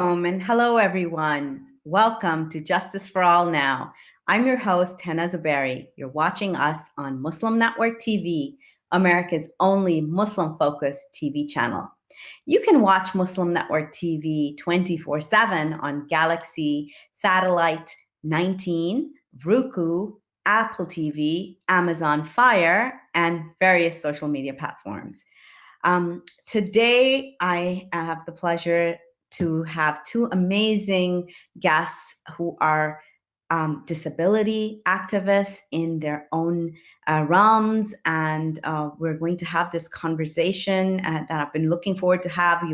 And hello, everyone. Welcome to Justice for All Now. I'm your host, Hannah Zaberi. You're watching us on Muslim Network TV, America's only Muslim-focused TV channel. You can watch Muslim Network TV 24/7 on Galaxy Satellite 19, Roku, Apple TV, Amazon Fire, and various social media platforms. Today, I have the pleasure to have two amazing guests who are disability activists in their own realms. And we're going to have this conversation that I've been looking forward to have.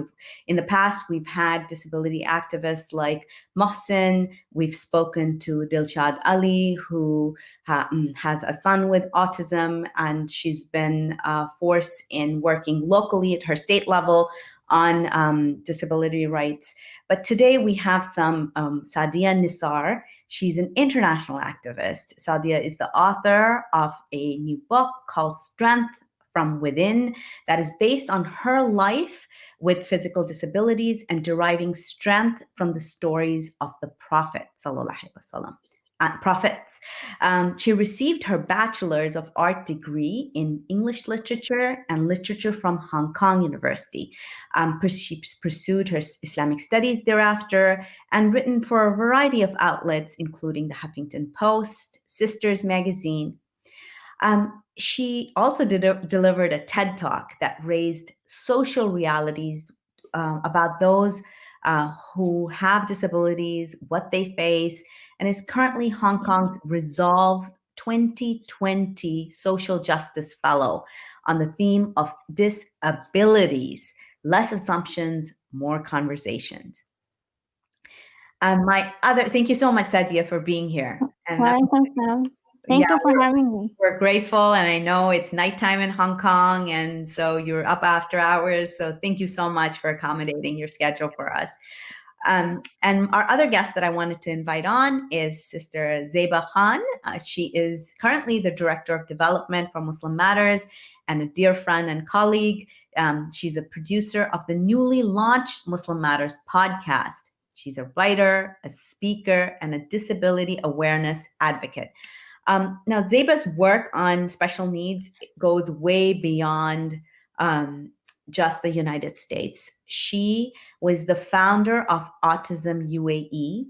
In the past, we've had disability activists like Mohsin. We've spoken to Dilshad Ali, who has a son with autism, and she's been a force in working locally at her state level on disability rights. But today we have some Sa'diyya Nesar. She's an international activist. Sa'diyya is the author of a new book called Strength from Within that is based on her life with physical disabilities and deriving strength from the stories of the Prophet sallallahu alaihi wasallam. Prophets. She received her Bachelors of Art degree in English Literature and Literature from Hong Kong University. She pursued her Islamic studies thereafter and written for a variety of outlets, including the Huffington Post, Sisters Magazine. She also delivered a TED Talk that raised social realities about those who have disabilities, what they face, and is currently Hong Kong's Resolve 2020 Social Justice Fellow on the theme of disabilities, less assumptions, more conversations. Thank you so much, Sa'diyya, for being here. And Thank you for having me. We're grateful, and I know it's nighttime in Hong Kong, and so you're up after hours. So thank you so much for accommodating your schedule for us. And our other guest that I wanted to invite on is Sister Zeba Khan. She is currently the Director of Development for Muslim Matters and a dear friend and colleague. She's a producer of the newly launched Muslim Matters podcast. She's a writer, a speaker, and a disability awareness advocate. Now, Zeba's work on special needs goes way beyond just the United States. She was the founder of Autism UAE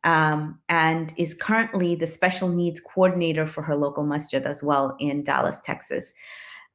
and is currently the special needs coordinator for her local masjid as well in Dallas, Texas.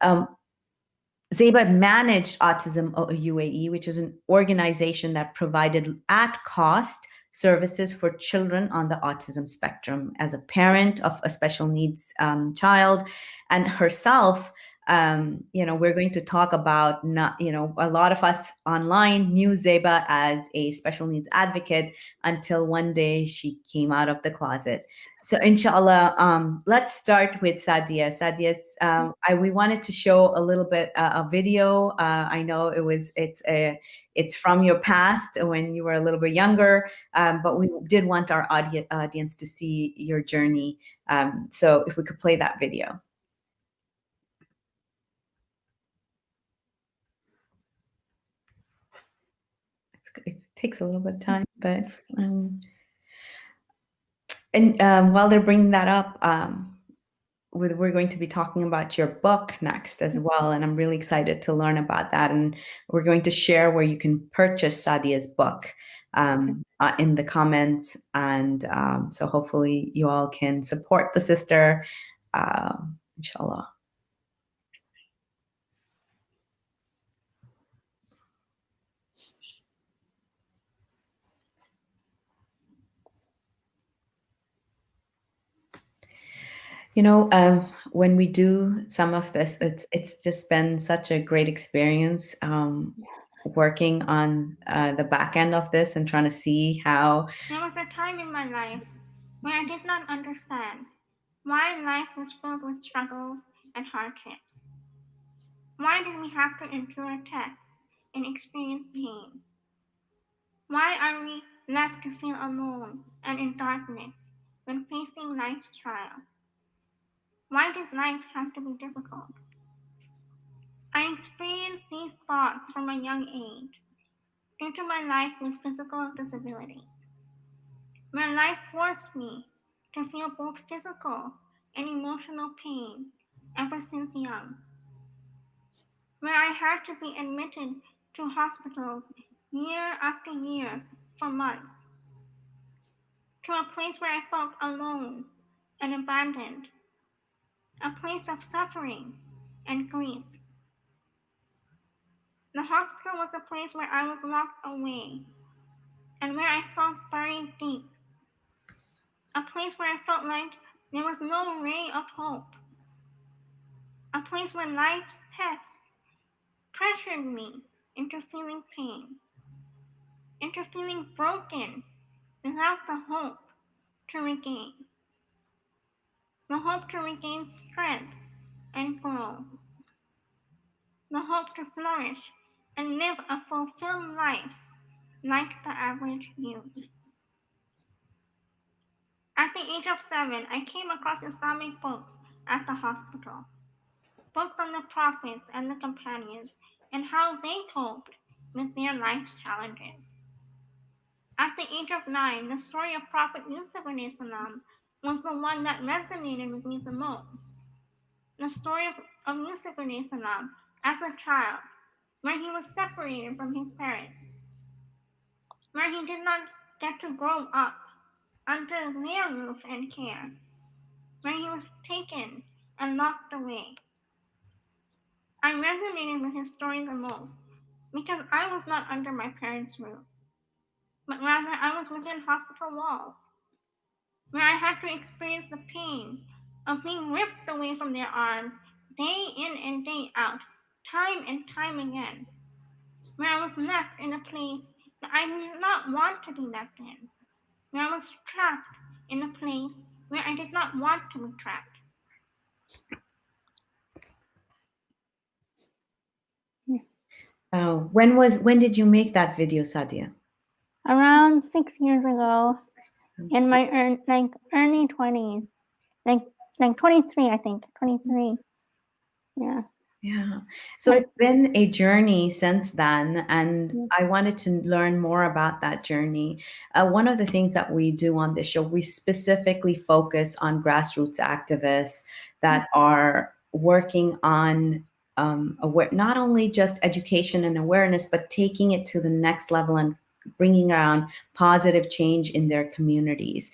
Zeba managed Autism UAE, which is an organization that provided at cost services for children on the autism spectrum. As a parent of a special needs child and herself, we're going to talk about a lot of us online knew Zeba as a special needs advocate until one day she came out of the closet. So inshallah, let's start with Sa'diyya. Sa'diyya, we wanted to show a little bit a video. I know it's from your past when you were a little bit younger, but we did want our audience to see your journey. So if we could play that video. It takes a little bit of time, but while they're bringing that up, we're going to be talking about your book next as well, and I'm really excited to learn about that. And we're going to share where you can purchase Sa'diyya's book in the comments, and so hopefully you all can support the sister, inshallah. When we do some of this, it's just been such a great experience working on the back end of this and trying to see how. There was a time in my life when I did not understand why life was filled with struggles and hardships. Why did we have to endure tests and experience pain? Why are we left to feel alone and in darkness when facing life's trials? Why did life have to be difficult? I experienced these thoughts from a young age. into my life with physical disability, where life forced me to feel both physical and emotional pain ever since young, where I had to be admitted to hospitals year after year for months, to a place where I felt alone and abandoned, a place of suffering and grief. The hospital was a place where I was locked away and where I felt buried deep, a place where I felt like there was no ray of hope, a place where life's tests pressured me into feeling pain, into feeling broken without the hope to regain, the hope to regain strength and grow, the hope to flourish and live a fulfilled life like the average youth. At the age of 7, I came across Islamic books at the hospital, books on the prophets and the companions and how they coped with their life's challenges. At the age of 9, the story of Prophet Yusuf salam was the one that resonated with me the most. The story of Yusuf salam as a child, where he was separated from his parents, where he did not get to grow up under their roof and care, where he was taken and locked away. I resonated with his story the most because I was not under my parents' roof, but rather I was within hospital walls, where I had to experience the pain of being ripped away from their arms day in and day out, time and time again, where I was left in a place that I did not want to be left in, where I was trapped in a place where I did not want to be trapped. When did you make that video, Sa'diyya? Around 6 years ago, in my early 20s, like 23, I think, 23. Yeah. Yeah. So it's been a journey since then, and I wanted to learn more about that journey. One of the things that we do on this show, we specifically focus on grassroots activists that are working on not only just education and awareness, but taking it to the next level and bringing around positive change in their communities.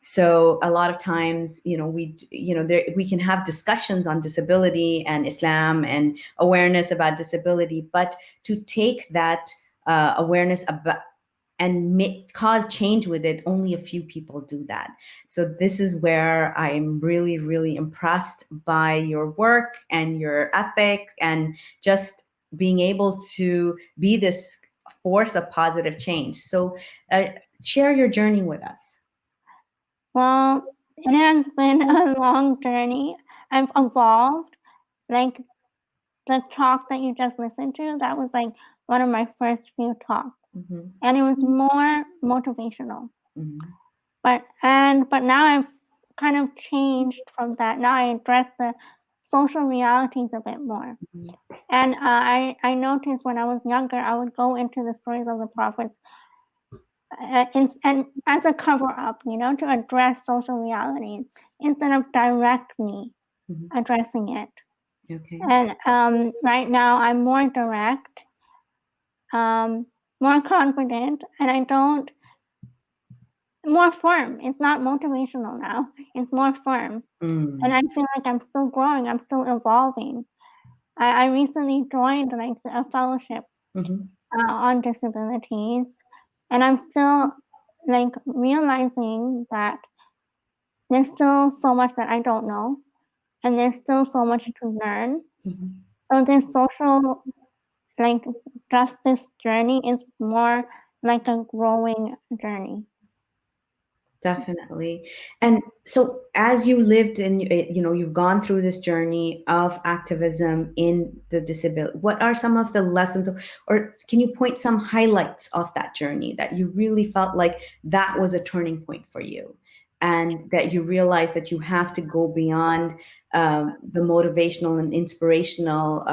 So a lot of times, we can have discussions on disability and Islam and awareness about disability, but to take that awareness about and cause change with it, only a few people do that. So this is where I'm really, really impressed by your work and your ethic and just being able to be this force of positive change. So share your journey with us. Well, it has been a long journey. I've evolved. Like the talk that you just listened to, that was like one of my first few talks. And it was more motivational. But now I've kind of changed from that. Now I address the social realities a bit more. And I noticed when I was younger, I would go into the stories of the prophets and as a cover up, to address social realities instead of directly addressing it. Okay. And right now I'm more direct, more confident, and more firm. It's not motivational now. It's more firm. And I feel like I'm still growing. I'm still evolving. I recently joined a fellowship on disabilities, and I'm still realizing that there's still so much that I don't know, and there's still so much to learn. So this social justice journey is more like a growing journey. Definitely. And so as you lived in, you've gone through this journey of activism in the disability, what are some of the lessons, or can you point some highlights of that journey that you really felt like that was a turning point for you, and that you realized that you have to go beyond the motivational and inspirational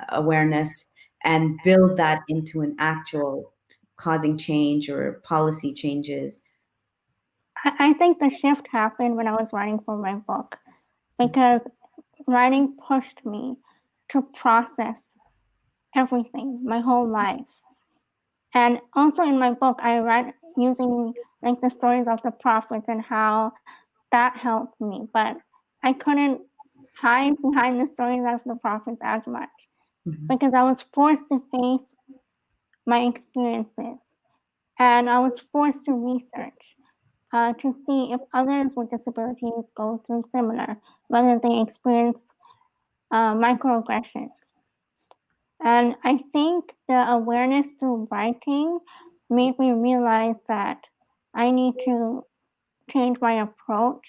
awareness and build that into an actual causing change or policy changes? I think the shift happened when I was writing for my book, because writing pushed me to process everything, my whole life. And also in my book, I write using like the stories of the prophets and how that helped me. But I couldn't hide behind the stories of the prophets as much, Mhm. because I was forced to face my experiences, and I was forced to research to see if others with disabilities go through similar, whether they experience microaggressions. And I think the awareness through writing made me realize that I need to change my approach.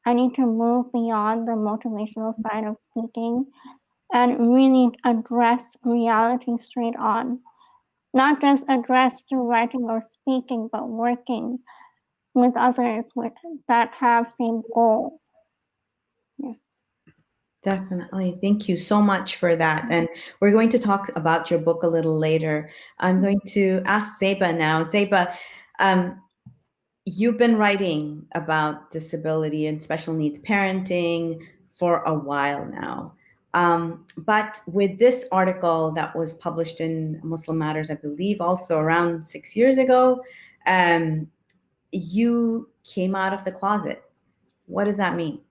I need to move beyond the motivational side of speaking and really address reality straight on. Not just address through writing or speaking, but working with others that have same goals. Yeah. Definitely. Thank you so much for that. And we're going to talk about your book a little later. I'm going to ask Zeba now. Zeba, um, you've been writing about disability and special needs parenting for a while now. But with this article that was published in Muslim Matters, I believe also around 6 years ago, um, you came out of the closet. What does that mean?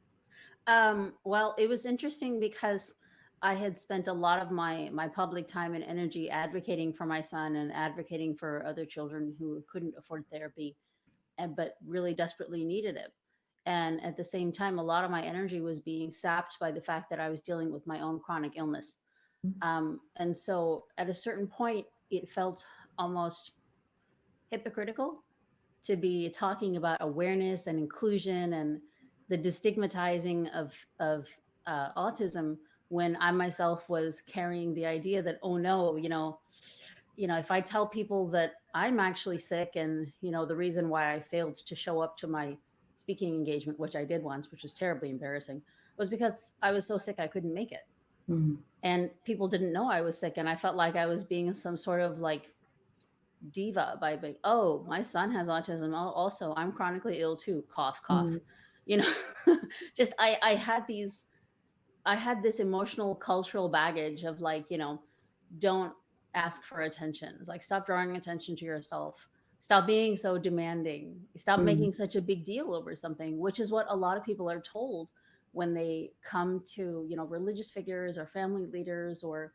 Well, it was interesting because I had spent a lot of my public time and energy advocating for my son and advocating for other children who couldn't afford therapy, and but really desperately needed it. And at the same time, a lot of my energy was being sapped by the fact that I was dealing with my own chronic illness. And so, at a certain point, it felt almost hypocritical to be talking about awareness and inclusion and the destigmatizing of autism when I myself was carrying the idea that, oh no, if I tell people that I'm actually sick, and the reason why I failed to show up to my speaking engagement, which I did once, which was terribly embarrassing, was because I was so sick I couldn't make it, Mm, and people didn't know I was sick, and I felt like I was being some sort of like diva by being, oh, my son has autism. Oh, also, I'm chronically ill too. Cough, cough. mm, You know, just I had this emotional cultural baggage of like, don't ask for attention. It's like, stop drawing attention to yourself. Stop being so demanding. Stop mm, making such a big deal over something, which is what a lot of people are told when they come to, religious figures or family leaders or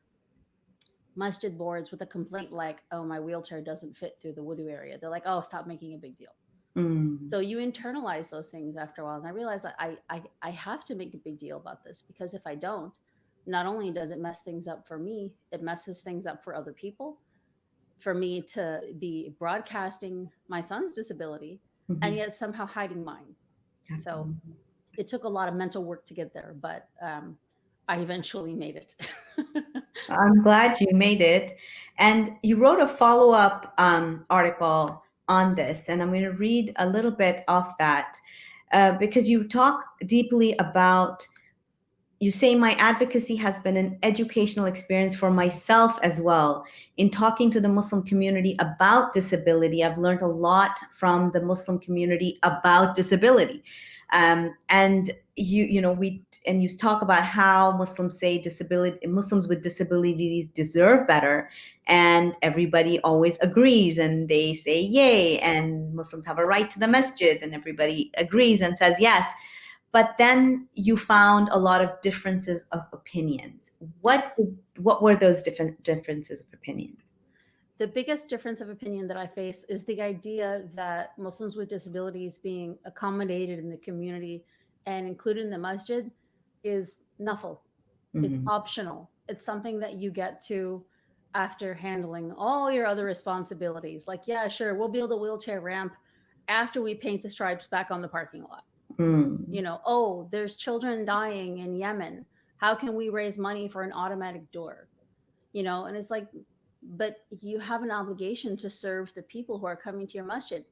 masjid boards with a complaint like, oh, my wheelchair doesn't fit through the wudu area. They're like, oh, stop making a big deal. mm, So you internalize those things after a while. And I realized that I have to make a big deal about this, because if I don't, not only does it mess things up for me, it messes things up for other people. For me to be broadcasting my son's disability and mhm. yet somehow hiding mine. So Definitely. it took a lot of mental work to get there, but I eventually made it. I'm glad you made it. And you wrote a follow-up article on this, and I'm going to read a little bit of that because you talk deeply about, you say, my advocacy has been an educational experience for myself as well. In talking to the Muslim community about disability, I've learned a lot from the Muslim community about disability. And you talk about how Muslims with disabilities deserve better, and everybody always agrees and they say yay, and Muslims have a right to the masjid, and everybody agrees and says yes. But then you found a lot of differences of opinions. What were those differences of opinion? The biggest difference of opinion that I face is the idea that Muslims with disabilities being accommodated in the community and included in the masjid is nafil. It's Mm-hmm. optional. It's something that you get to after handling all your other responsibilities. Like, yeah, sure, we'll build a wheelchair ramp after we paint the stripes back on the parking lot. Mm, Oh, there's children dying in Yemen. How can we raise money for an automatic door? And it's like, but you have an obligation to serve the people who are coming to your masjid.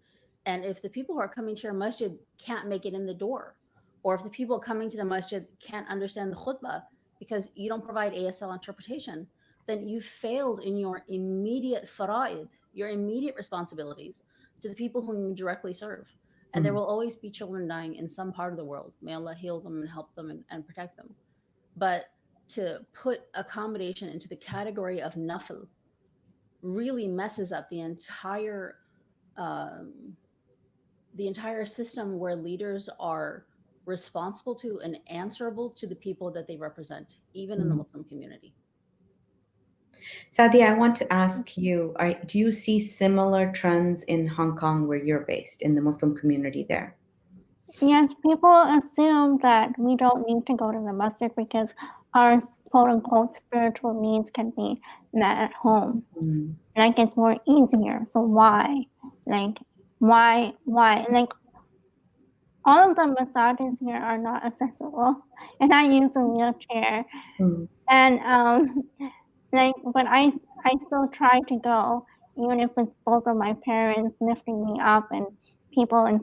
And if the people who are coming to your masjid can't make it in the door, or if the people coming to the masjid can't understand the khutbah because you don't provide ASL interpretation, then you failed in your immediate fara'id, your immediate responsibilities to the people whom you directly serve. And there will always be children dying in some part of the world. May Allah heal them and help them and protect them. But to put accommodation into the category of nafil really messes up the entire system where leaders are responsible to and answerable to the people that they represent, even in the Muslim community. Sa'diyya, I want to ask you, do you see similar trends in Hong Kong where you're based, in the Muslim community there? Yes, people assume that we don't need to go to the masjid because our quote-unquote spiritual needs can be met at home. Like, it's more easier. So why? Like, why? Like, all of the massages here are not accessible, and I use a wheelchair. And like, but I still try to go, even if it's both of my parents lifting me up and people and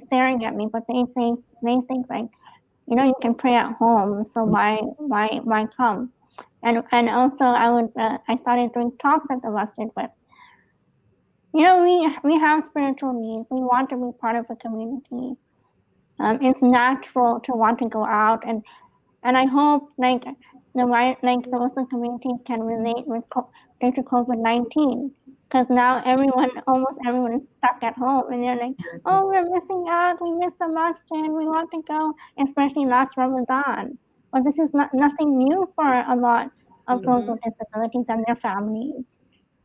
staring at me. But they think like, you know, you can pray at home, so why come? And also I started doing talks at the masjid, but you know, we have spiritual needs. We want to be part of a community. It's natural to want to go out, and I hope like the Muslim community can relate with due to COVID-19, because now almost everyone is stuck at home, and they're like, oh, we're missing out. We missed the masjid. We want to go, especially last Ramadan. But this is nothing new for a lot of those with disabilities and their families.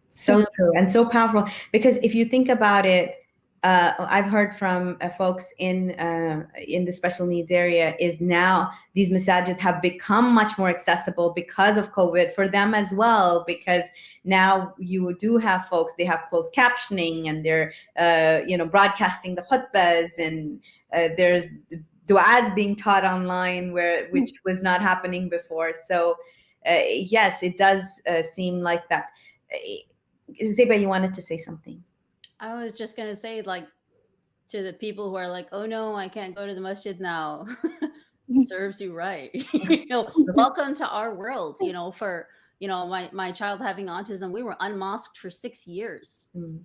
So true and so powerful, because if you think about it, I've heard from folks in the special needs area is now these masajid have become much more accessible because of COVID for them as well, because now you do have folks, they have closed captioning and they're broadcasting the khutbahs, and there's du'as being taught online which was not happening before. So yes, it does seem like that. Zeba, you wanted to say something? I was just going to say, like, to the people who are like, oh no, I can't go to the masjid now. Serves you right. Welcome to our world. For my child having autism, we were unmasked for 6 years. And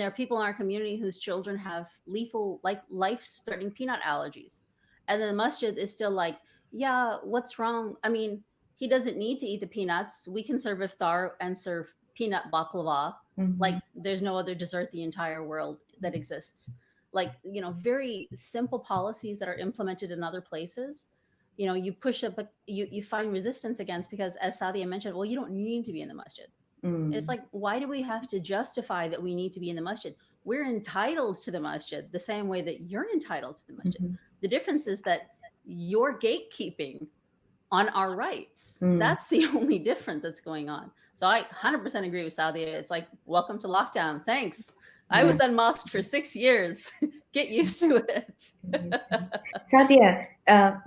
there are people in our community whose children have lethal, like life-threatening peanut allergies. And then the masjid is still like, yeah, what's wrong? I mean, he doesn't need to eat the peanuts. We can serve iftar and serve peanut baklava. Like, there's no other dessert the entire world that exists. Like, very simple policies that are implemented in other places, you push up, but you find resistance against, because as Sa'diyya mentioned, well, you don't need to be in the masjid. It's like, why do we have to justify that we need to be in the masjid? We're entitled to the masjid the same way that you're entitled to the masjid. The difference is that you're gatekeeping on our rights. That's the only difference that's going on. So I 100% agree with Sa'diyya. It's like, welcome to lockdown. Thanks. I was unmasked for 6 years. Get used to it. Sa'diyya,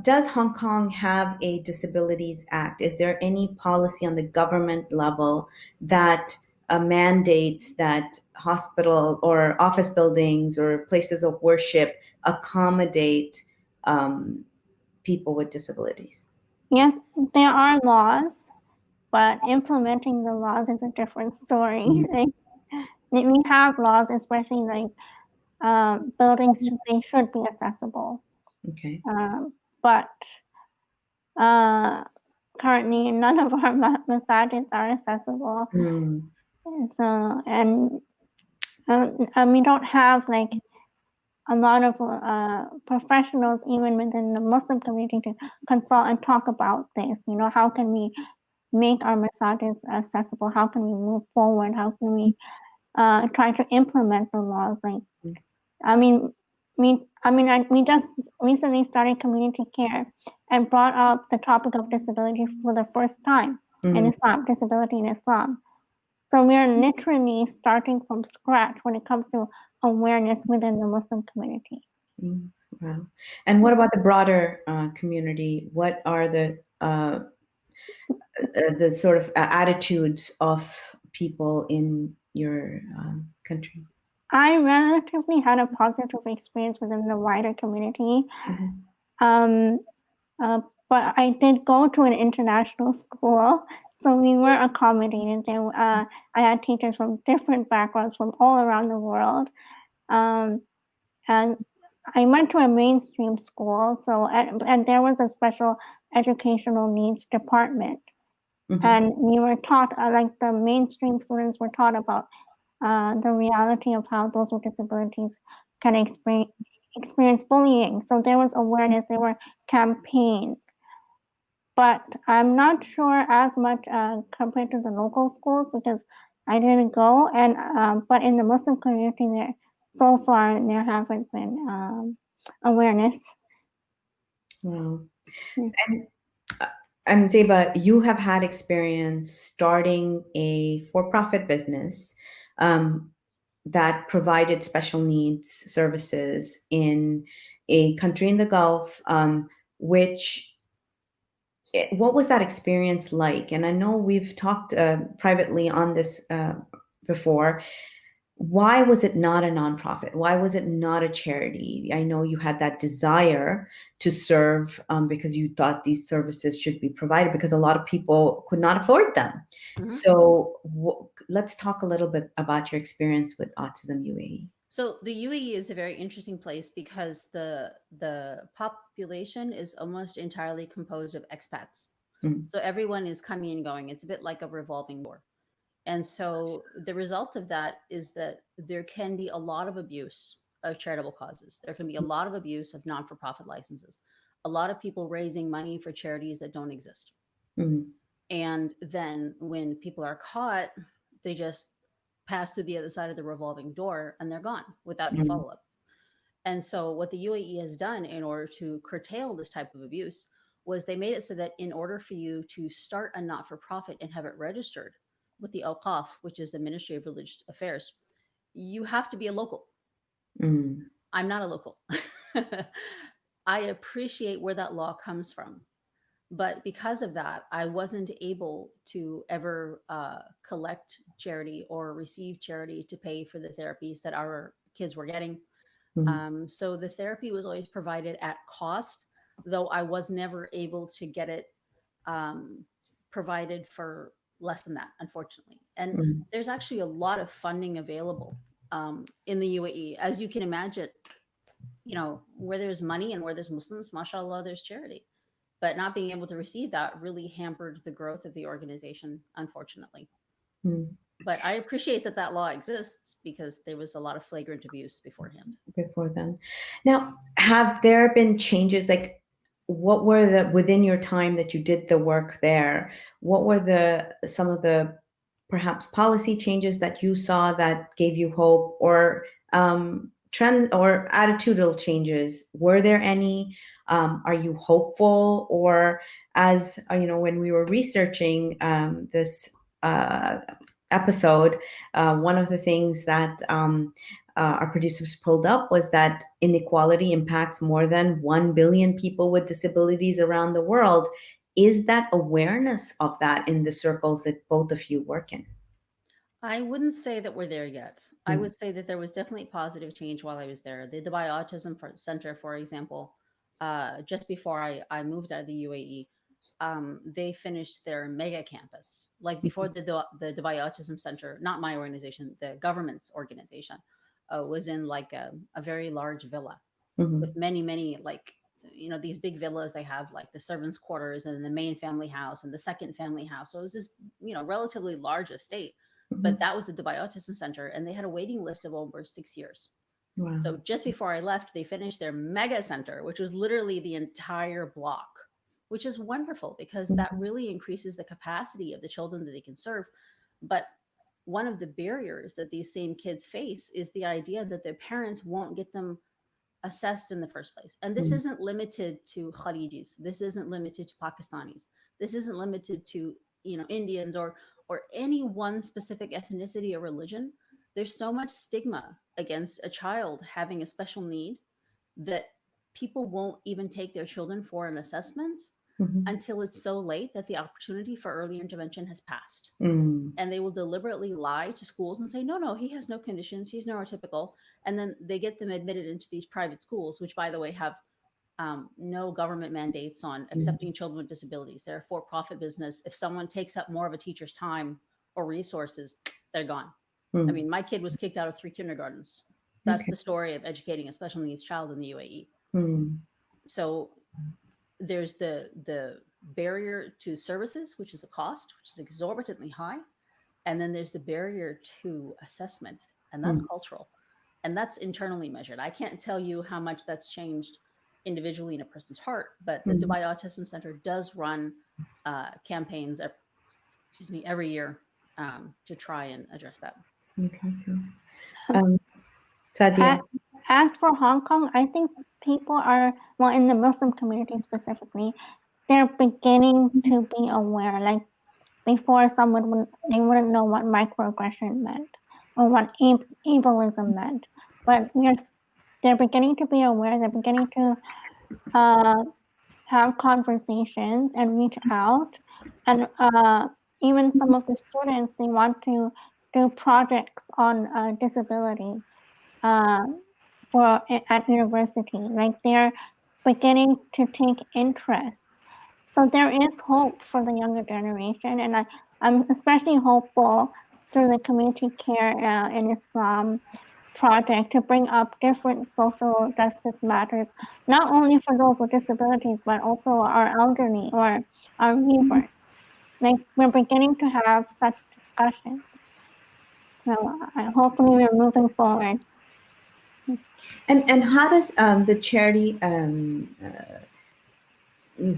does Hong Kong have a Disabilities Act? Is there any policy on the government level that mandates that hospital or office buildings or places of worship accommodate people with disabilities? Yes, there are laws, but implementing the laws is a different story. We have laws, especially like buildings, they should be accessible. Okay. But currently, none of our masajids are accessible. And we don't have like a lot of professionals even within the Muslim community to consult and talk about this. How can we make our masajids accessible? How can we move forward? How can we try to implement the laws? We just recently started community care and brought up the topic of disability for the first time in Islam, disability in Islam. So we are literally starting from scratch when it comes to awareness within the Muslim community. Wow. And what about the broader community? What are the sort of attitudes of people in your country? I relatively had a positive experience within the wider community. But I did go to an international school, So we were accommodated. I had teachers from different backgrounds from all around the world. And I went to a mainstream school, and there was a special educational needs department. And we were taught, like the mainstream students were taught about the reality of how those with disabilities can experience bullying. So there was awareness, there were campaigns. But I'm not sure as much compared to the local schools because I didn't go. But in the Muslim community, so far there haven't been awareness. Wow. Yeah. And Zeba, you have had experience starting a for-profit business that provided special needs services in a country in the Gulf, what was that experience like? And I know we've talked privately on this before. Why was it not a nonprofit? Why was it not a charity? I know you had that desire to serve because you thought these services should be provided because a lot of people could not afford them. So let's talk a little bit about your experience with Autism UAE. So the UAE is a very interesting place because the population is almost entirely composed of expats. So everyone is coming and going. It's a bit like a revolving door. And so the result of that is that there can be a lot of abuse of charitable causes. There can be a lot of abuse of non-for-profit licenses. A lot of people raising money for charities that don't exist. And then when people are caught, they just pass through the other side of the revolving door and they're gone without any follow-up. And so what the UAE has done in order to curtail this type of abuse was they made it so that in order for you to start a not-for-profit and have it registered with the Awqaf, which is the Ministry of Religious Affairs, you have to be a local. I'm not a local. I appreciate where that law comes from. But because of that, I wasn't able to ever collect charity or receive charity to pay for the therapies that our kids were getting. So the therapy was always provided at cost, though I was never able to get it provided for less than that, unfortunately. And there's actually a lot of funding available in the UAE. As you can imagine, where there's money and where there's Muslims, mashallah, there's charity. But not being able to receive that really hampered the growth of the organization, unfortunately. But I appreciate that law exists because there was a lot of flagrant abuse beforehand. Before then. Now, have there been changes? Like, what were within your time that you did the work there? What were some of the perhaps policy changes that you saw that gave you hope, or trend or attitudinal changes? Were there any? Are you hopeful? Or as when we were researching this episode, one of the things that our producers pulled up was that inequality impacts more than 1 billion people with disabilities around the world. Is that awareness of that in the circles that both of you work in? I wouldn't say that we're there yet. I would say that there was definitely positive change while I was there. The Dubai Autism Center, for example, just before I moved out of the UAE, they finished their mega campus. Like before the Dubai Autism Center, not my organization, the government's organization, was in like a very large villa with many, like, these big villas. They have like the servants' quarters and the main family house and the second family house. So it was this, relatively large estate. But that was the Dubai Autism Center, and they had a waiting list of over 6 years. Wow. So just before I left, they finished their mega center, which was literally the entire block, which is wonderful because that really increases the capacity of the children that they can serve. But one of the barriers that these same kids face is the idea that their parents won't get them assessed in the first place. And this isn't limited to Khalijis. This isn't limited to Pakistanis. This isn't limited to, Indians or any one specific ethnicity or religion. There's so much stigma against a child having a special need that people won't even take their children for an assessment until it's so late that the opportunity for early intervention has passed. And they will deliberately lie to schools and say, no, he has no conditions, he's neurotypical. And then they get them admitted into these private schools, which, by the way, have no government mandates on accepting children with disabilities. They're a for-profit business. If someone takes up more of a teacher's time or resources, they're gone. I mean, my kid was kicked out of 3 kindergartens. That's Okay. the story of educating a special needs child in the UAE. So there's the barrier to services, which is the cost, which is exorbitantly high. And then there's the barrier to assessment, and that's cultural. And that's internally measured. I can't tell you how much that's changed individually in a person's heart, but the Dubai Autism Center does run campaigns, every year to try and address that. Okay, so Sa'diyya. As for Hong Kong, I think people are, well, in the Muslim community specifically, they're beginning to be aware. Like before, they wouldn't know what microaggression meant or what ableism meant, but they're beginning to be aware. They're beginning to have conversations and reach out, and even some of the students, they want to do projects on disability at university. Like they're beginning to take interest. So there is hope for the younger generation, and I'm especially hopeful through the community care in Islam project to bring up different social justice matters, not only for those with disabilities, but also our elderly or our weavers. Like we're beginning to have such discussions. So hopefully we're moving forward. And how does the charity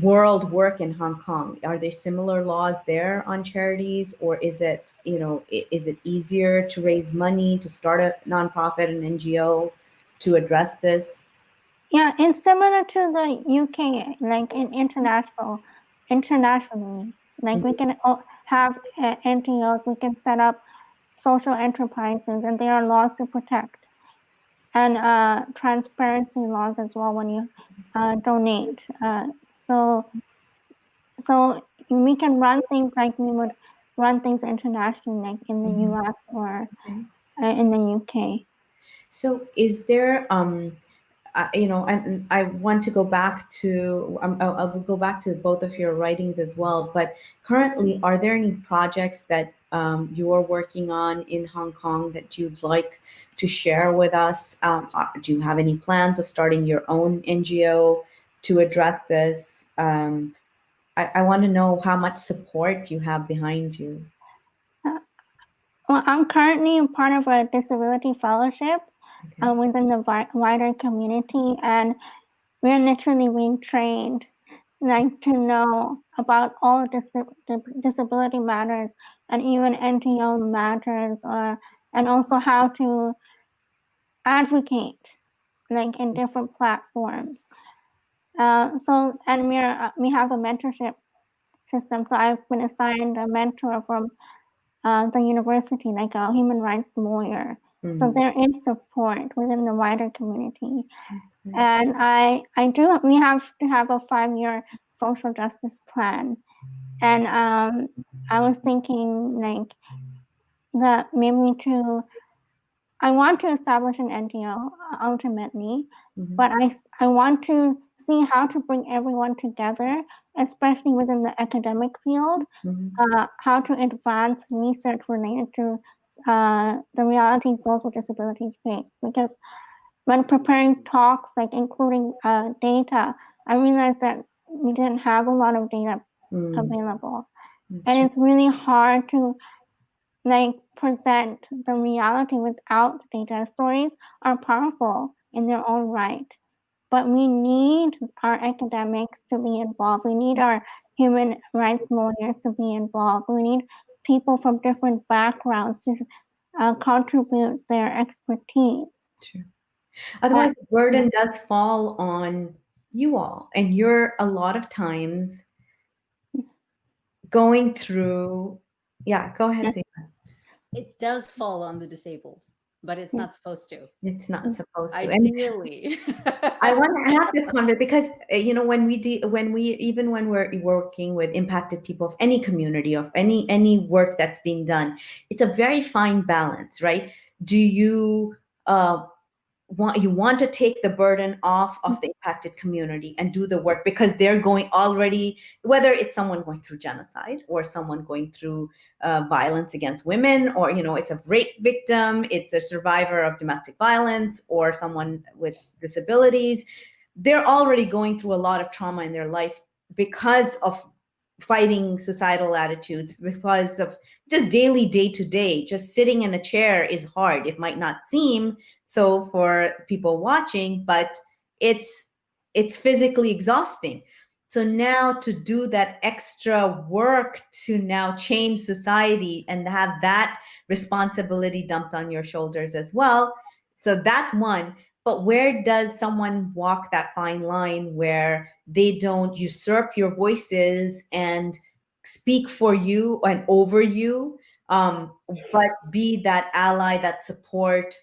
world work in Hong Kong? Are there similar laws there on charities, or is it, is it easier to raise money, to start a nonprofit, an NGO, to address this? Yeah, it's similar to the UK, like internationally. Like we can have NGOs, we can set up social enterprises, and there are laws to protect, and transparency laws as well when you donate. So we can run things like we would run things internationally, like in the US or in the UK. So is there, and I want to go back to, I will go back to both of your writings as well, but currently, are there any projects that you are working on in Hong Kong that you'd like to share with us? Do you have any plans of starting your own NGO to address this? I want to know how much support you have behind you. Well, I'm currently part of a disability fellowship within the wider community, and we're literally being trained like to know about all disability matters and even NGO matters, and also how to advocate like in different platforms. And we have a mentorship system. So I've been assigned a mentor from the university, like a human rights lawyer. So there is support within the wider community. And we have to have a 5-year social justice plan. And I was thinking like that maybe I want to establish an NGO ultimately, but I want to see how to bring everyone together, especially within the academic field, how to advance research related to the realities those with disabilities face. Because when preparing talks, like including data, I realized that we didn't have a lot of data available. And it's really hard to like present the reality without data. Stories are powerful in their own right, but we need our academics to be involved. We need our human rights lawyers to be involved. We need people from different backgrounds to contribute their expertise. Sure. Otherwise, the burden does fall on you all, and you're a lot of times going through. Yeah, go ahead, Zena. It does fall on the disabled, but it's not supposed to. It's not supposed to. Ideally. I want to have this conversation because when we're working with impacted people of any community, of any work that's being done, it's a very fine balance, right? Do you you want to take the burden off of the impacted community and do the work, because they're going already, whether it's someone going through genocide or someone going through violence against women, or it's a rape victim, it's a survivor of domestic violence, or someone with disabilities. They're already going through a lot of trauma in their life because of fighting societal attitudes, because of just daily, day to day, just sitting in a chair is hard. It might not seem so for people watching, but it's physically exhausting. So now to do that extra work to now change society and have that responsibility dumped on your shoulders as well. So that's one. But where does someone walk that fine line where they don't usurp your voices and speak for you and over you, but be that ally, that support,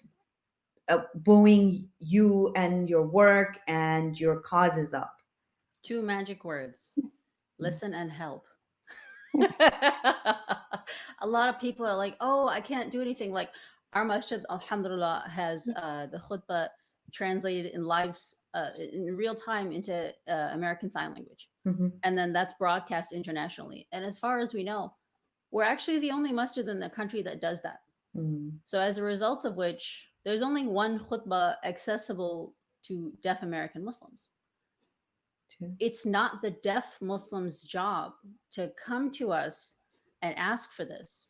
buoying you and your work and your causes up? Two magic words: listen and help. A lot of people are like, oh, I can't do anything. Like our masjid, alhamdulillah, has the khutbah translated in in real time into American Sign Language. Mm-hmm. And then that's broadcast internationally. And as far as we know, we're actually the only masjid in the country that does that. Mm-hmm. So as a result of which, there's only one khutbah accessible to deaf American Muslims. It's not the deaf Muslims' job to come to us and ask for this.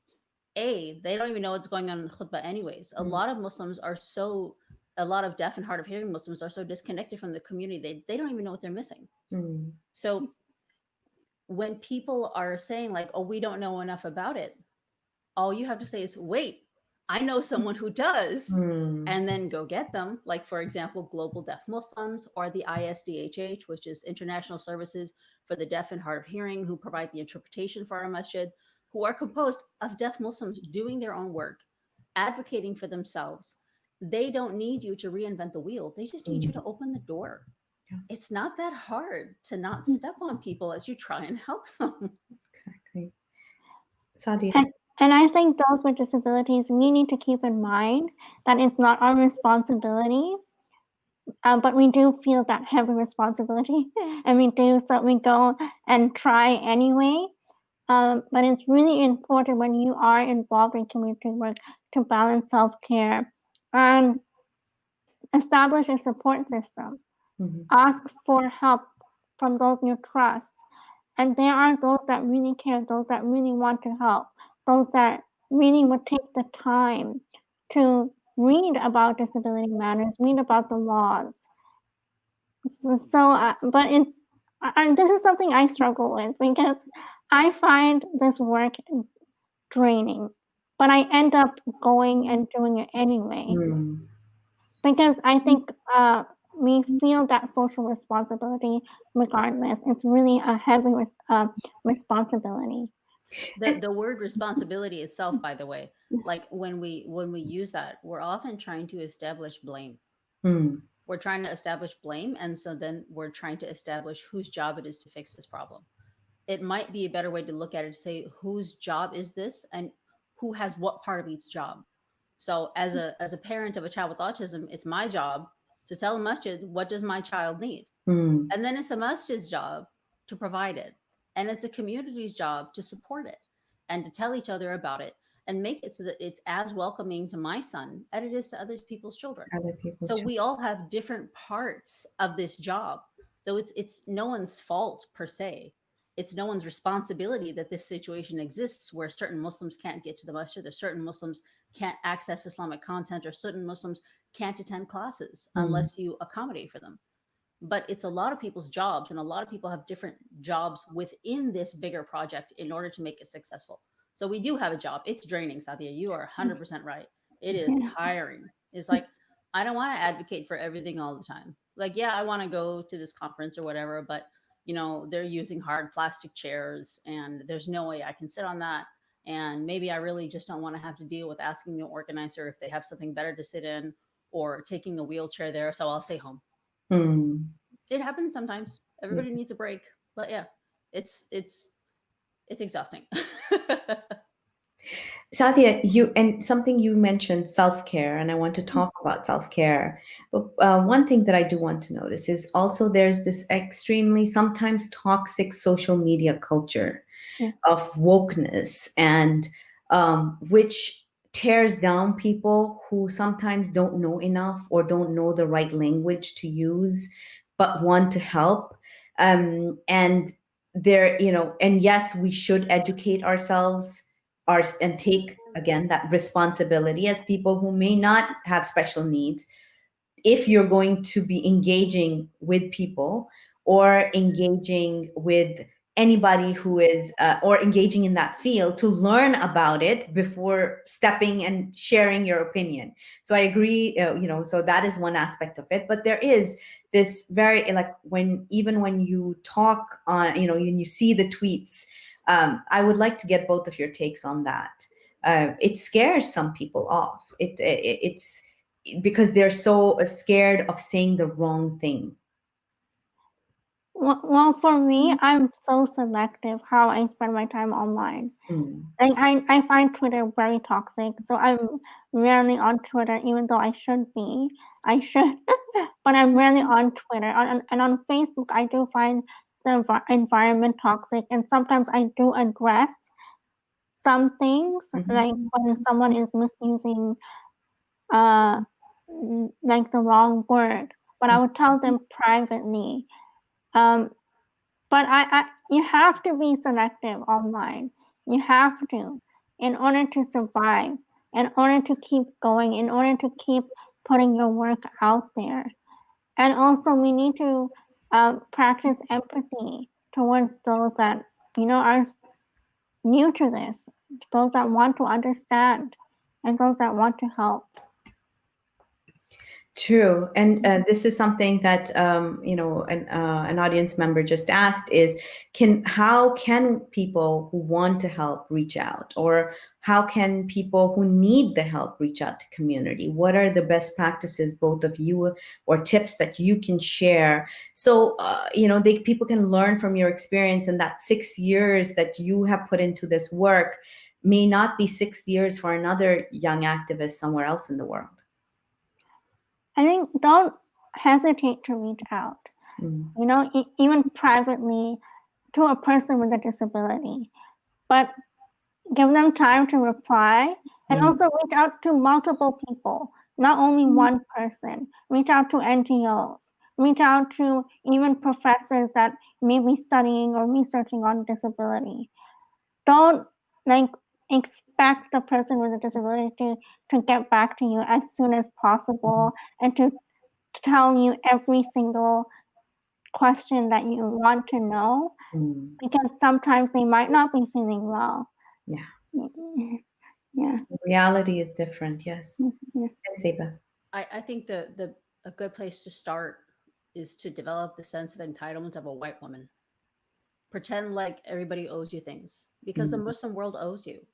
They don't even know what's going on in the khutbah anyways. A lot of a lot of deaf and hard of hearing Muslims are so disconnected from the community, they don't even know what they're missing. Mm-hmm. So when people are saying like, oh, we don't know enough about it, all you have to say is, wait, I know someone who does, and then go get them. Like, for example, Global Deaf Muslims, or the ISDHH, which is International Services for the Deaf and Hard of Hearing, who provide the interpretation for our masjid, who are composed of deaf Muslims doing their own work, advocating for themselves. They don't need you to reinvent the wheel. They just need you to open the door. Yeah. It's not that hard to not step on people as you try and help them. Exactly. Sa'diyya. And I think those with disabilities, we need to keep in mind that it's not our responsibility, but we do feel that heavy responsibility, and we do, so we go and try anyway. But it's really important when you are involved in community work to balance self-care and establish a support system. Mm-hmm. Ask for help from those you trust. And there are those that really care, those that really want to help, those that really would take the time to read about disability matters, read about the laws. But this is something I struggle with, because I find this work draining, but I end up going and doing it anyway, because I think we feel that social responsibility regardless. It's really a heavy responsibility. The word responsibility itself, by the way, like when we use that, we're often trying to establish blame. We're trying to establish blame, and so then we're trying to establish whose job it is to fix this problem. It might be a better way to look at it to say, whose job is this and who has what part of each job. So as a parent of a child with autism, it's my job to tell the masjid, what does my child need? And then it's the masjid's job to provide it. And it's the community's job to support it and to tell each other about it and make it so that it's as welcoming to my son as it is to other people's children. So we all have different parts of this job, though it's no one's fault per se. It's no one's responsibility that this situation exists where certain Muslims can't get to the masjid, or certain Muslims can't access Islamic content, or certain Muslims can't attend classes unless you accommodate for them. But it's a lot of people's jobs, and a lot of people have different jobs within this bigger project in order to make it successful. So we do have a job. It's draining, Sa'diyya. You are 100% right. It is tiring. It's like, I don't want to advocate for everything all the time. Like, yeah, I want to go to this conference or whatever, but they're using hard plastic chairs and there's no way I can sit on that. And maybe I really just don't want to have to deal with asking the organizer if they have something better to sit in, or taking a wheelchair there. So I'll stay home. It happens sometimes. Everybody needs a break, but yeah, it's exhausting. Sadia, and something you mentioned, self-care, and I want to talk about self-care. But one thing that I do want to notice is also there's this extremely sometimes toxic social media culture Yeah. of wokeness, and which tears down people who sometimes don't know enough or don't know the right language to use, but want to help. And there, and yes, we should educate ourselves and take again that responsibility as people who may not have special needs, if you're going to be engaging with people or engaging with anybody who is or engaging in that field, to learn about it before stepping and sharing your opinion. So I agree, so that is one aspect of it. But there is this very, like, when you talk on, you see the tweets. I would like to get both of your takes on that. It scares some people off. It's because they're so scared of saying the wrong thing. Well, for me, I'm so selective how I spend my time online. Like I find Twitter very toxic, so I'm rarely on Twitter, even though I should be. I should, but I'm rarely on Twitter. And on Facebook, I do find the environment toxic, and sometimes I do address some things, like when someone is misusing like the wrong word, but I would tell them privately. But you have to be selective online. You have to, in order to survive, in order to keep going, in order to keep putting your work out there. And also, we need to practice empathy towards those that are new to this, those that want to understand, and those that want to help. True, and this is something that an audience member just asked: is how can people who want to help reach out, or how can people who need the help reach out to community? What are the best practices, both of you, or tips that you can share, so people can learn from your experience, and that 6 years that you have put into this work may not be 6 years for another young activist somewhere else in the world. I think don't hesitate to reach out, even privately, to a person with a disability, but give them time to reply, and also reach out to multiple people, not only one person. Reach out to NGOs, reach out to even professors that may be studying or researching on disability. Don't expect the person with a disability to get back to you as soon as possible and to tell you every single question that you want to know, because sometimes they might not be feeling well. Yeah. Reality is different. Yes. Yeah. Seba. I think a good place to start is to develop the sense of entitlement of a white woman. Pretend like everybody owes you things, because the Muslim world owes you.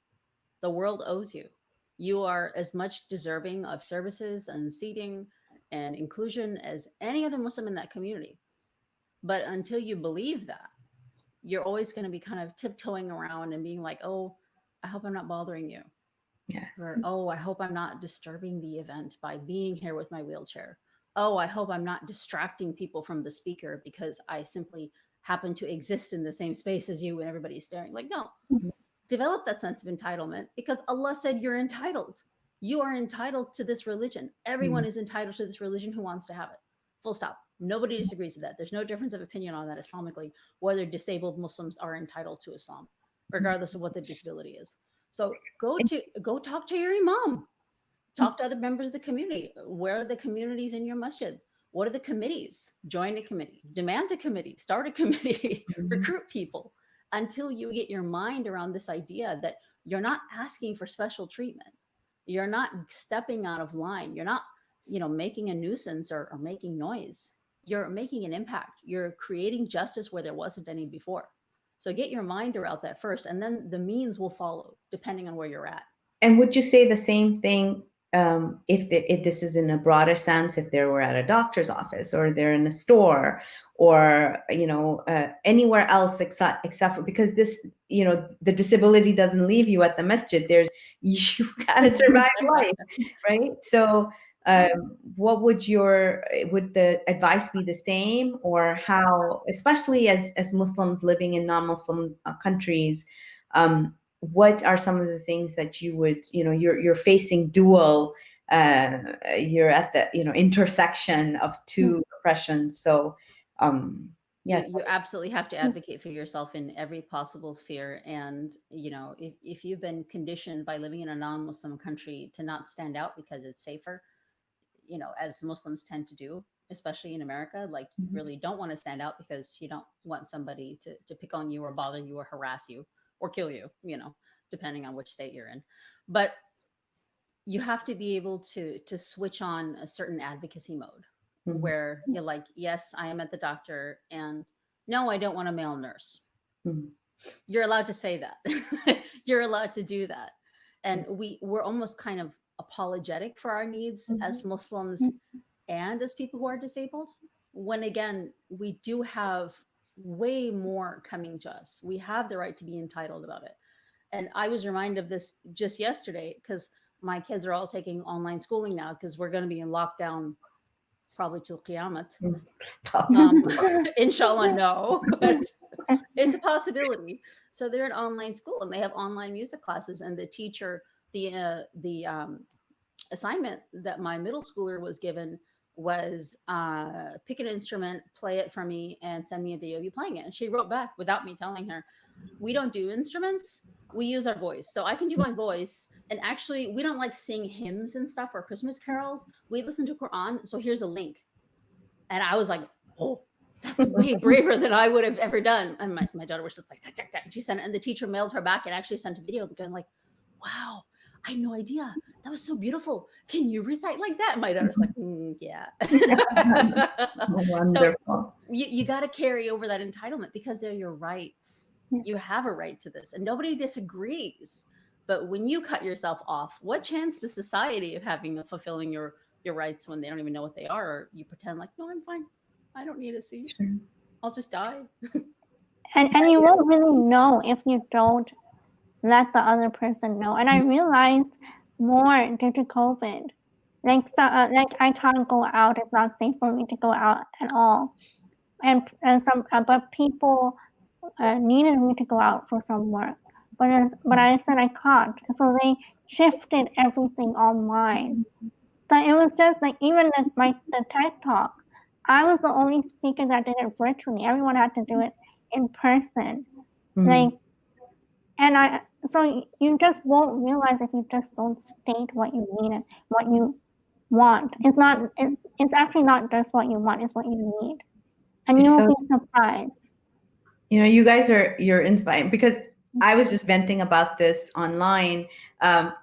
The world owes you. You are as much deserving of services and seating and inclusion as any other Muslim in that community. But until you believe that, you're always going to be kind of tiptoeing around and being like, oh, I hope I'm not bothering you. Yes. Or, oh, I hope I'm not disturbing the event by being here with my wheelchair. Oh, I hope I'm not distracting people from the speaker because I simply happen to exist in the same space as you and everybody's staring. Like, no, develop that sense of entitlement, because Allah said you're entitled. You are entitled to this religion. Everyone is entitled to this religion who wants to have it. Full stop. Nobody disagrees with that. There's no difference of opinion on that Islamically, whether disabled Muslims are entitled to Islam, regardless of what the disability is. So go talk to your imam. Talk to other members of the community. Where are the communities in your masjid? What are the committees? Join a committee, demand a committee, start a committee, recruit people, until you get your mind around this idea that you're not asking for special treatment. You're not stepping out of line. You're not, making a nuisance or making noise. You're making an impact. You're creating justice where there wasn't any before. So get your mind around that first, and then the means will follow depending on where you're at. And would you say the same thing if this is in a broader sense, if they were at a doctor's office or they're in a store or anywhere else except for, because this, the disability doesn't leave you at the masjid. There's you gotta survive life, right? So what would the advice be the same, or how, especially as Muslims living in non-Muslim countries, what are some of the things that you would, you're facing dual, you're at the, intersection of two oppressions. So, yes. You absolutely have to advocate for yourself in every possible sphere. And, if you've been conditioned by living in a non-Muslim country to not stand out because it's safer, as Muslims tend to do, especially in America, like you really don't want to stand out because you don't want somebody to pick on you or bother you or harass you or kill you, depending on which state you're in. But you have to be able to switch on a certain advocacy mode where you're like, yes, I am at the doctor, and no, I don't want a male nurse. You're allowed to say that. You're allowed to do that. And we're almost kind of apologetic for our needs as Muslims and as people who are disabled, when again, we do have way more coming to us. We have the right to be entitled about it. And I was reminded of this just yesterday because my kids are all taking online schooling now because we're going to be in lockdown probably till Qiyamah. Inshallah, no, but it's a possibility. So they're in online school and they have online music classes, and the teacher, the assignment that my middle schooler was given was pick an instrument, play it for me, and send me a video of you playing it. And she wrote back without me telling her, we don't do instruments, we use our voice. So I can do my voice. And actually, we don't like sing hymns and stuff or Christmas carols. We listen to Quran. So here's a link. And I was like, oh, that's way braver than I would have ever done. And my daughter was just like, that. She sent it, and the teacher mailed her back and actually sent a video going like, wow, I had no idea. That was so beautiful. Can you recite like that? And my daughter's like, yeah. Wonderful. So you got to carry over that entitlement because they're your rights. You have a right to this, and nobody disagrees. But when you cut yourself off, what chance does society of fulfilling your rights when they don't even know what they are, or you pretend like, no, I'm fine. I don't need a seat. I'll just die. And you won't really know if you don't let the other person know. And I realized more due to COVID. Like I can't go out. It's not safe for me to go out at all. But people needed me to go out for some work. But I said I can't. So they shifted everything online. So it was just like, even the TED Talk, I was the only speaker that did it virtually. Everyone had to do it in person. So you just won't realize if you just don't state what you need and what you want. It's actually not just what you want, it's what you need. And you'll be surprised. You guys you're inspiring, because I was just venting about this online.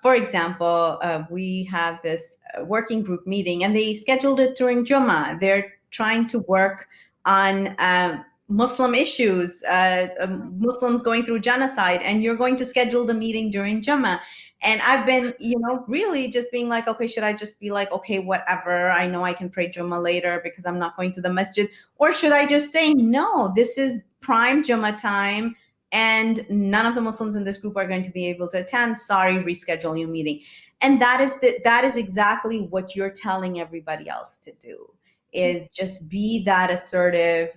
For example, we have this working group meeting, and they scheduled it during Jummah. They're trying to work on Muslim issues, Muslims going through genocide, and you're going to schedule the meeting during Jummah. And I've been, really just being like, okay, should I just be like, okay, whatever, I know I can pray Jummah later because I'm not going to the masjid? Or should I just say, no, this is prime Jummah time, and none of the Muslims in this group are going to be able to attend. Sorry, reschedule your meeting. And that is exactly what you're telling everybody else to do, is just be that assertive.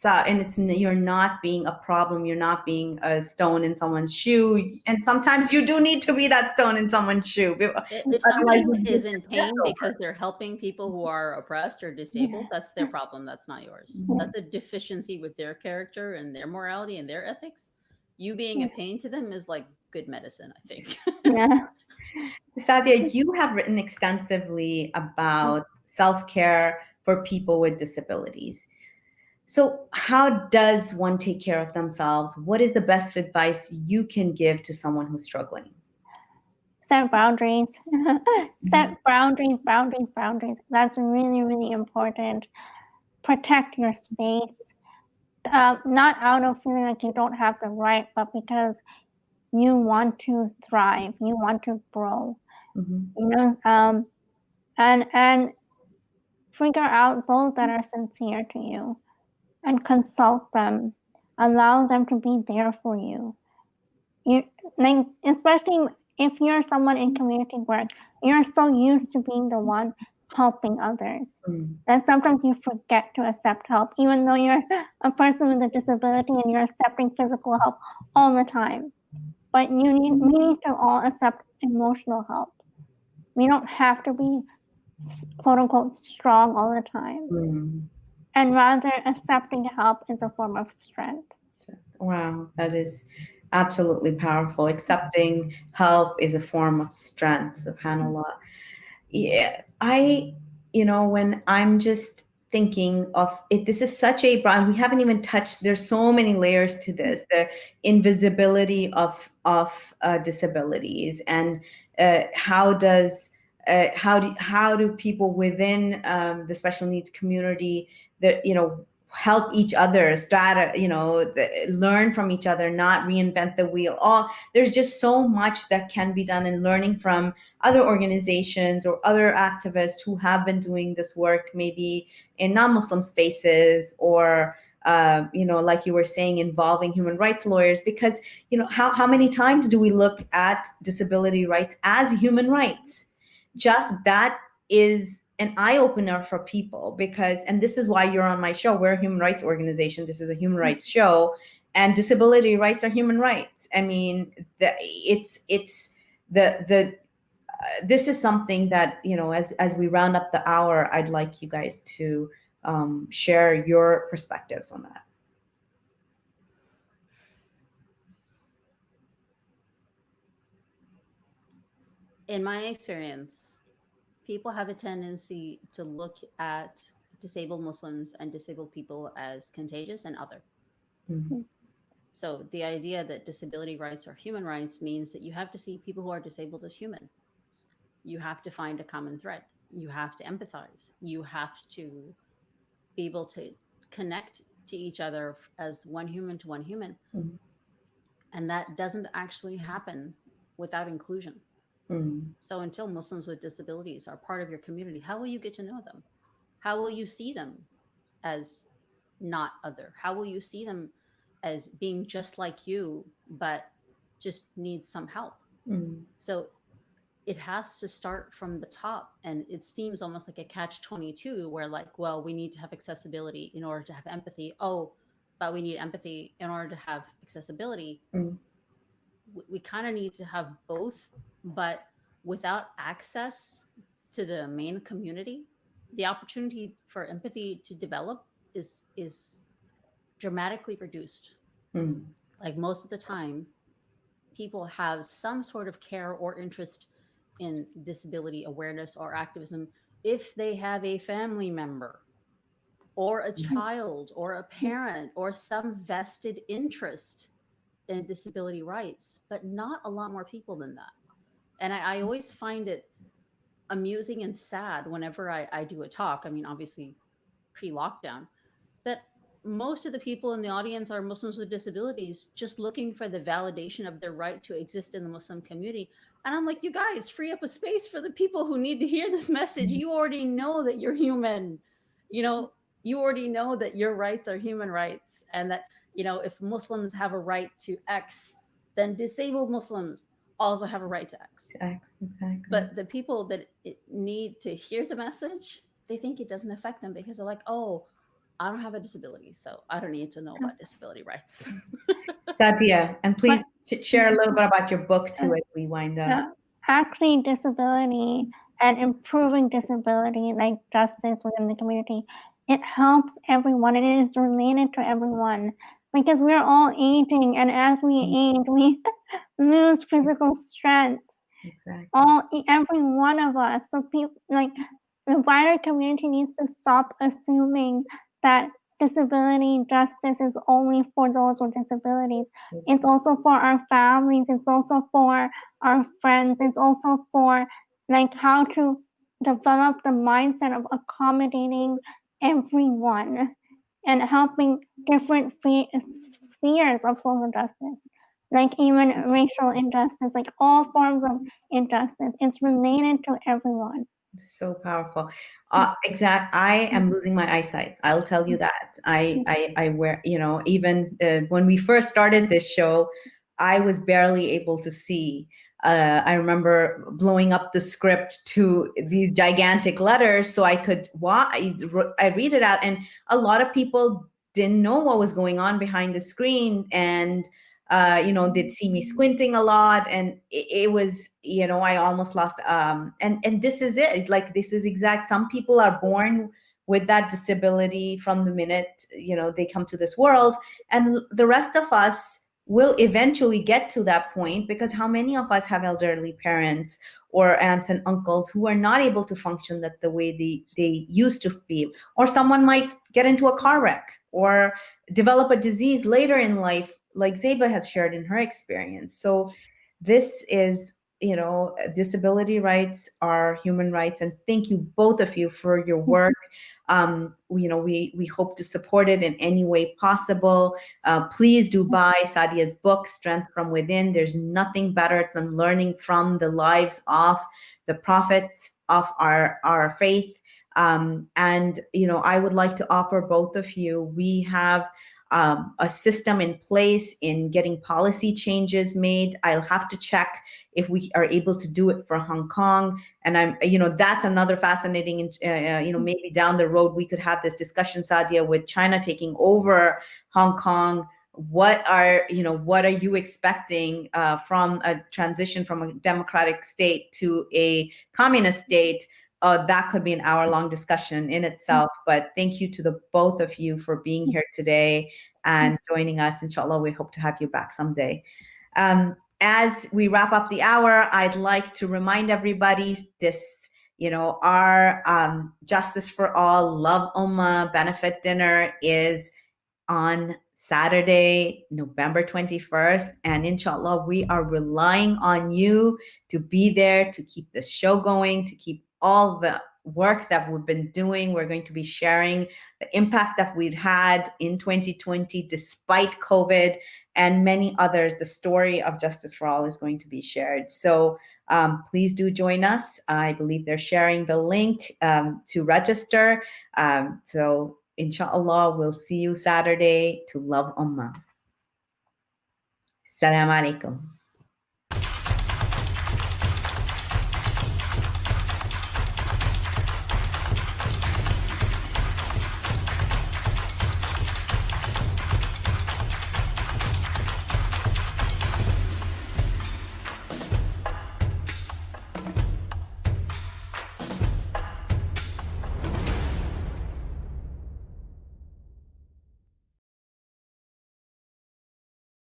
And you're not being a problem. You're not being a stone in someone's shoe. And sometimes you do need to be that stone in someone's shoe. If somebody is in pain because they're helping people who are oppressed or disabled, that's their problem. That's not yours. That's a deficiency with their character and their morality and their ethics. You being a pain to them is like good medicine, I think. Yeah. Sa'diyya, you have written extensively about self-care for people with disabilities. So how does one take care of themselves? What is the best advice you can give to someone who's struggling? Set boundaries. Set boundaries. That's really, really important. Protect your space. Not out of feeling like you don't have the right, but because you want to thrive, you want to grow. Mhm. You know, and figure out those that are sincere to you and consult them. Allow them to be there for you. You like, especially if you're someone in community work, you're so used to being the one helping others Mm. that sometimes you forget to accept help, even though you're a person with a disability and you're accepting physical help all the time. But we need to all accept emotional help. We don't have to be quote unquote strong all the time. Mm. And rather accepting help is a form of strength. Wow, that is absolutely powerful. Accepting help is a form of strength, subhanAllah. Yeah, when I'm just thinking of it, this is such a broad, we haven't even touched, there's so many layers to this, the invisibility of disabilities, and how do people within the special needs community that help each other learn from each other, not reinvent the wheel. There's just so much that can be done in learning from other organizations or other activists who have been doing this work, maybe in non-Muslim spaces, or like you were saying, involving human rights lawyers. Because how many times do we look at disability rights as human rights? Just that is an eye-opener for people, because, and this is why you're on my show, we're a human rights organization, this is a human rights show, and disability rights are human rights. I mean, it's the this is something that, as we round up the hour, I'd like you guys to share your perspectives on that. In my experience, people have a tendency to look at disabled Muslims and disabled people as contagious and other. Mhm. So the idea that disability rights are human rights means that you have to see people who are disabled as human. You have to find a common thread. You have to empathize. You have to be able to connect to each other as one human to one human. Mhm. And that doesn't actually happen without inclusion. Mhm. So until Muslims with disabilities are part of your community, how will you get to know them? How will you see them as not other? How will you see them as being just like you, but just need some help? Mhm. So it has to start from the top. And it seems almost like a catch 22 where, like, well, we need to have accessibility in order to have empathy. Oh, but we need empathy in order to have accessibility. Mhm. We kind of need to have both, but without access to the main community, the opportunity for empathy to develop is dramatically reduced. Mhm. Like, most of the time, people have some sort of care or interest in disability awareness or activism if they have a family member or a child or a parent or some vested interest in disability rights, but not a lot more people than that. And I always find it amusing and sad whenever I do a talk. I mean, obviously, pre lockdown, that most of the people in the audience are Muslims with disabilities, just looking for the validation of their right to exist in the Muslim community. And I'm like, you guys, free up a space for the people who need to hear this message. You already know that you're human. You know, you already know that your rights are human rights, and that, if Muslims have a right to X, then disabled Muslims also have a right to X. Exactly. But the people that need to hear the message, they think it doesn't affect them because they're like, oh, I don't have a disability, so I don't need to know about disability rights. Sa'diyya, and please But share a little bit about your book too as we wind up. actually, disability and improving disability, like justice within the community, it helps everyone. It is related to everyone because we're all aging, and as we age, we lose physical strength. Exactly. Every one of us. So people, like, the wider community needs to stop assuming that disability justice is only for those with disabilities. It's also for our families. It's also for our friends. It's also for, like, how to develop the mindset of accommodating everyone and helping different spheres of social justice. like even racial injustice, like all forms of injustice. It's related to everyone. So powerful. I am losing my eyesight. I'll tell you that. I wear, even when we first started this show, I was barely able to see. I remember blowing up the script to these gigantic letters so I could I read it out, and a lot of people didn't know what was going on behind the screen, and they'd see me squinting a lot, and it was, I almost lost. And this is it. It's like, this is exact. Some people are born with that disability from the minute, they come to this world, and the rest of us will eventually get to that point, because how many of us have elderly parents or aunts and uncles who are not able to function that the way they used to be, or someone might get into a car wreck or develop a disease later in life, like Zeba has shared in her experience. So this is, disability rights are human rights. And thank you, both of you, for your work. We hope to support it in any way possible. Please do buy Sa'diyya's book, Strength from Within. There's nothing better than learning from the lives of the prophets of our faith. And, I would like to offer both of you, we have a system in place in getting policy changes made. I'll have to check if we are able to do it for Hong Kong. And that's another fascinating, maybe down the road we could have this discussion, Sa'diyya, with China taking over Hong Kong. What are you expecting from a transition from a democratic state to a communist state? That could be an hour-long discussion in itself. But thank you to the both of you for being here today and joining us. Inshallah, we hope to have you back someday. As we wrap up the hour, I'd like to remind everybody this, our Justice for All Love Ummah benefit dinner is on Saturday, November 21st. And inshallah, we are relying on you to be there, to keep this show going, to keep all the work that we've been doing. We're going to be sharing the impact that we've had in 2020 despite COVID and many others. The story of Justice for All is going to be shared. So please do join us. I believe they're sharing the link to register. So inshallah, we'll see you Saturday to love Ummah. Assalamu alaikum.